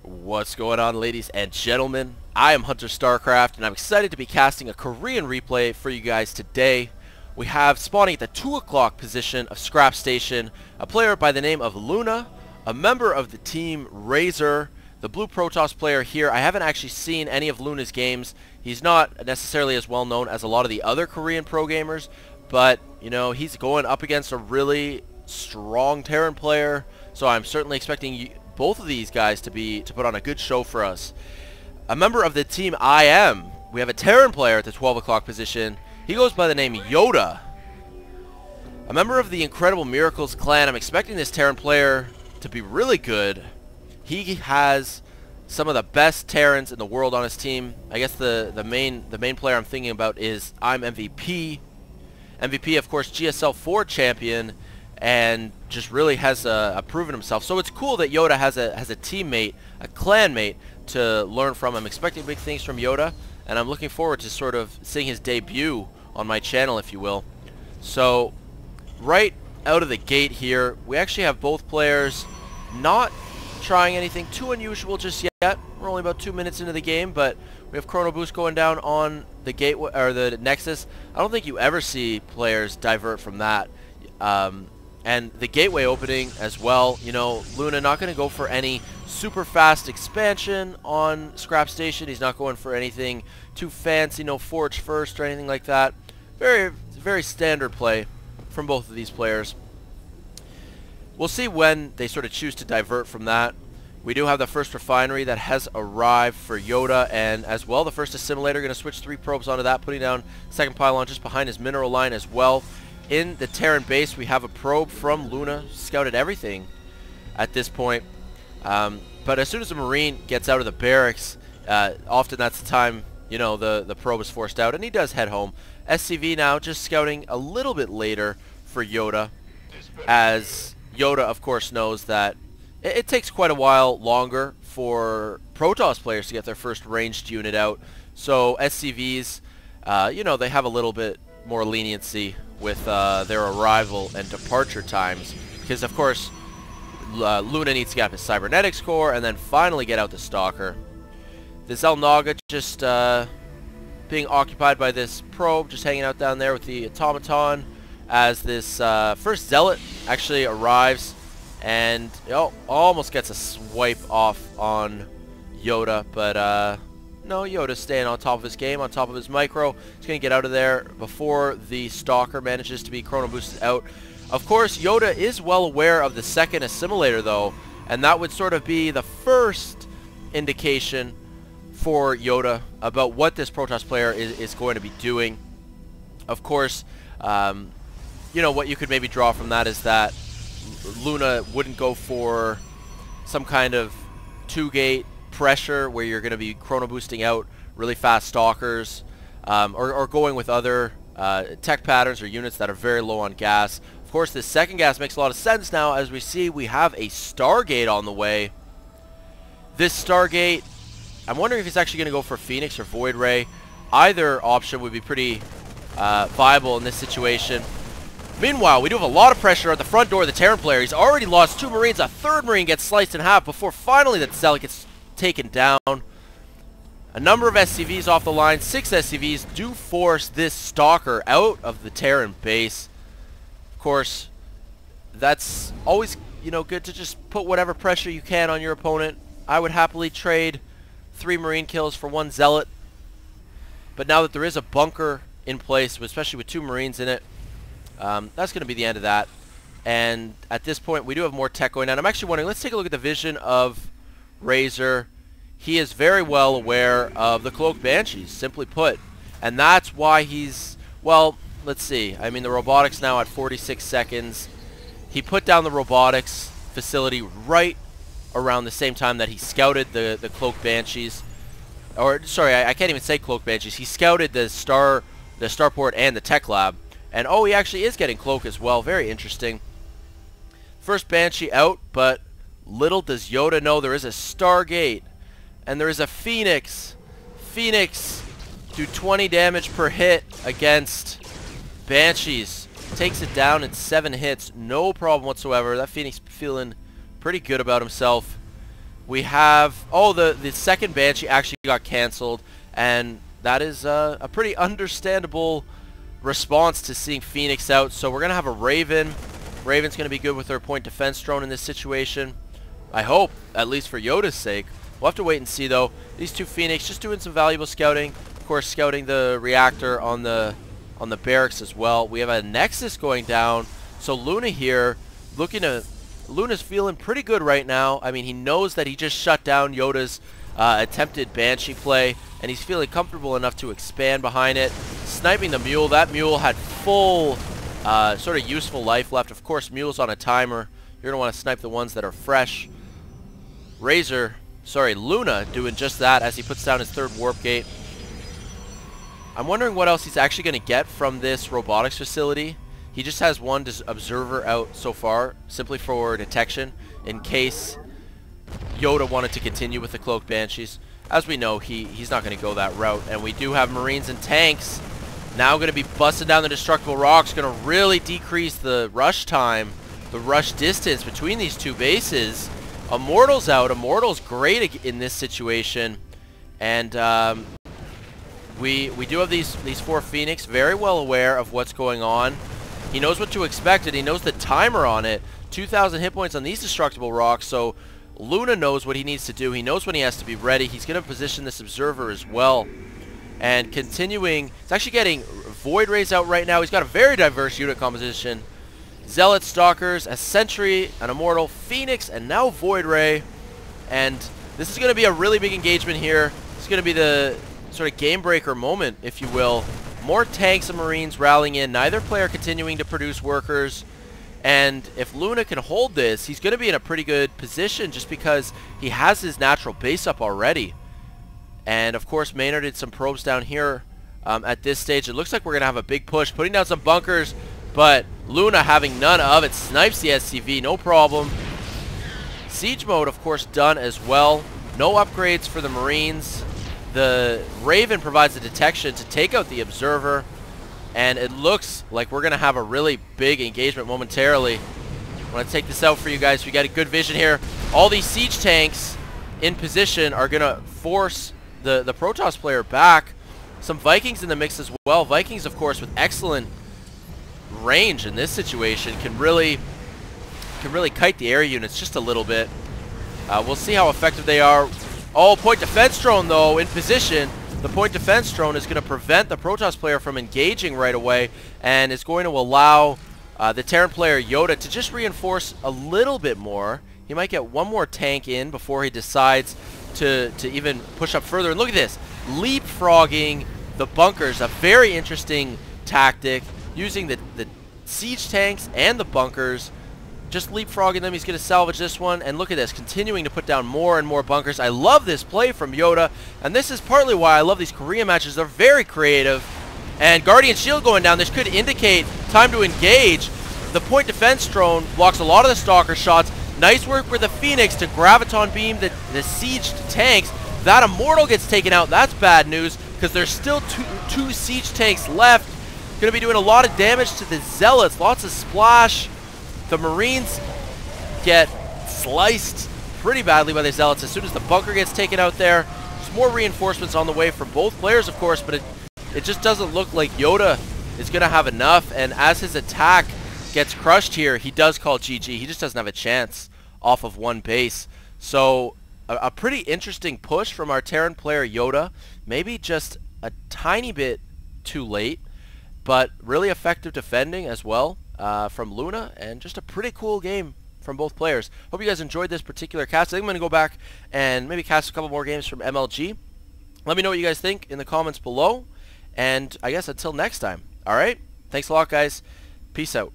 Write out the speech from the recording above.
What's going on, ladies and gentlemen? I am Hunter Starcraft, and I'm excited to be casting a Korean replay for you guys today. We have spawning at the 2 o'clock position of Scrap Station, a player by the name of Luna, a member of the team LunaRAZER, the Blue Protoss player here. I haven't actually seen any of Luna's games. He's not necessarily as well known as a lot of the other Korean pro gamers, but, you know, he's going up against a really strong Terran player, so I'm certainly expecting both of these guys to put on a good show for us. A member of the team we have a Terran player at the 12 o'clock position. He goes by the name Yoda. A member of the Incredible Miracles clan. I'm expecting this Terran player to be really good. He has some of the best Terrans in the world on his team. I guess the main player I'm thinking about is MVP. MVP, of course, GSL 4 champion, and just really has proven himself. So it's cool that Yoda has a teammate, a clanmate to learn from. I'm expecting big things from Yoda, and I'm looking forward to sort of seeing his debut on my channel, if you will. So right out of the gate here, we actually have both players not trying anything too unusual just yet. We're only about 2 minutes into the game, but we have Chrono Boost going down on the gateway or the Nexus. I don't think you ever see players divert from that. And the gateway opening as well. You know, Luna not going to go for any super fast expansion on Scrap Station. He's not going for anything too fancy, no Forge First or anything like that. Very standard play from both of these players. We'll see when they sort of choose to divert from that. We do have the first refinery that has arrived for Yoda, and as well the first assimilator. Going to switch 3 probes onto that, putting down second pylon just behind his mineral line as well. In the Terran base, we have a probe from Luna. Scouted everything at this point. But as soon as a Marine gets out of the barracks, often that's the time, you know, the probe is forced out, and he does head home. SCV now just scouting a little bit later for Yoda, as Yoda, of course, knows that it takes quite a while longer for Protoss players to get their first ranged unit out. So SCVs, you know, they have a little bit more leniency with their arrival and departure times, because of course Luna needs to get up his cybernetics core and then finally get out the Stalker. This El Naga just being occupied by this probe, just hanging out down there with the automaton, as this first Zealot actually arrives and almost gets a swipe off on Yoda, but no, Yoda's staying on top of his game, on top of his micro. He's going to get out of there before the Stalker manages to be chrono boosted out. Of course, Yoda is well aware of the second assimilator, though, and that would sort of be the first indication for Yoda about what this Protoss player is going to be doing. Of course, you know, what you could maybe draw from that is that Luna wouldn't go for some kind of 2-gate pressure where you're going to be chrono boosting out really fast Stalkers, or going with other tech patterns or units that are very low on gas. Of course, this second gas makes a lot of sense now, as we see we have a Stargate on the way. This Stargate, I'm wondering if he's actually going to go for Phoenix or Void Ray. Either option would be pretty viable in this situation. Meanwhile, we do have a lot of pressure at the front door of the Terran player. He's already lost 2 Marines. A third Marine gets sliced in half before finally that Zealot gets taken down. A number of SCVs off the line. 6 SCVs do force this Stalker out of the Terran base. Of course, that's always, you know, good to just put whatever pressure you can on your opponent. I would happily trade 3 Marine kills for 1 Zealot, but now that there is a bunker in place, especially with 2 Marines in it, that's going to be the end of that. And at this point, we do have more tech going on. I'm actually wondering, let's take a look at the vision of LunaRAZER. He is very well aware of the Cloaked Banshees, simply put. And that's why he's, well, let's see. I mean, the robotics now at 46 seconds. He put down the robotics facility right around the same time that he scouted the Cloaked Banshees. Or, sorry, I can't even say Cloaked Banshees. He scouted the starport and the tech lab. And, oh, he actually is getting Cloak as well. Very interesting. First Banshee out, but little does Yoda know there is a Stargate. And there is a Phoenix. Phoenix do 20 damage per hit against Banshees. Takes it down in 7 hits. No problem whatsoever. That Phoenix feeling pretty good about himself. We have, oh, the second Banshee actually got cancelled, and that is a pretty understandable response to seeing Phoenix out. So we're going to have a Raven. Raven's going to be good with her point defense drone in this situation. I hope, at least for Yoda's sake. We'll have to wait and see, though. These two Phoenix just doing some valuable scouting. Of course, scouting the reactor on the barracks as well. We have a Nexus going down. So Luna here, Luna's feeling pretty good right now. I mean, he knows that he just shut down Yoda's attempted Banshee play, and he's feeling comfortable enough to expand behind it. Sniping the Mule. That Mule had full sort of useful life left. Of course, Mule's on a timer. You're going to want to snipe the ones that are fresh. Luna doing just that as he puts down his third warp gate. I'm wondering what else he's actually going to get from this robotics facility. He just has one observer out so far, simply for detection, in case Yoda wanted to continue with the Cloaked Banshees. As we know, he's not going to go that route. And we do have Marines and tanks now going to be busting down the destructible rocks, going to really decrease the rush time, the rush distance between these two bases. Immortal's out. Immortal's great in this situation. And we do have these four Phoenix, very well aware of what's going on. He knows what to expect, and he knows the timer on it. 2,000 hit points on these destructible rocks, so Luna knows what he needs to do. He knows when he has to be ready. He's going to position this observer as well. And continuing, he's actually getting Void Rays out right now. He's got a very diverse unit composition. Zealot, Stalkers, a Sentry, an Immortal, Phoenix, and now Void Ray. And this is going to be a really big engagement here. It's going to be the sort of game breaker moment, if you will. More tanks and Marines rallying in, neither player continuing to produce workers. And if Luna can hold this, he's going to be in a pretty good position just because he has his natural base up already. And of course, Maynard did some probes down here at this stage. It looks like we're going to have a big push, putting down some bunkers, but Luna having none of it, snipes the SCV, no problem. Siege mode, of course, done as well. No upgrades for the Marines. The Raven provides the detection to take out the observer, and it looks like we're going to have a really big engagement momentarily. I want to take this out for you guys. We got a good vision here. All these siege tanks in position are going to force the Protoss player back. Some Vikings in the mix as well. Vikings, of course, with excellent range in this situation, can really kite the air units just a little bit. We'll see how effective they are. Oh, point defense drone, though, in position. The point defense drone is going to prevent the Protoss player from engaging right away, and is going to allow the Terran player Yoda to just reinforce a little bit more. He might get one more tank in before he decides to even push up further. And look at this, leapfrogging the bunkers, a very interesting tactic, using the siege tanks and the bunkers. Just leapfrogging them. He's going to salvage this one. And look at this, continuing to put down more and more bunkers. I love this play from Yoda. And this is partly why I love these Korean matches. They're very creative. And Guardian Shield going down. This could indicate time to engage. The point defense drone blocks a lot of the Stalker shots. Nice work with the Phoenix to graviton beam the sieged tanks. That Immortal gets taken out. That's bad news, because there's still two siege tanks left. Going to be doing a lot of damage to the Zealots. Lots of splash. The Marines get sliced pretty badly by the Zealots as soon as the bunker gets taken out there. There's more reinforcements on the way from both players, of course, but it just doesn't look like Yoda is going to have enough. And as his attack gets crushed here, he does call GG. He just doesn't have a chance off of one base. So a pretty interesting push from our Terran player Yoda. Maybe just a tiny bit too late, but really effective defending as well. From Luna, and just a pretty cool game from both players. Hope you guys enjoyed this particular cast. I think I'm going to go back and maybe cast a couple more games from MLG. Let me know what you guys think in the comments below, and I guess until next time. Alright, thanks a lot, guys. Peace out.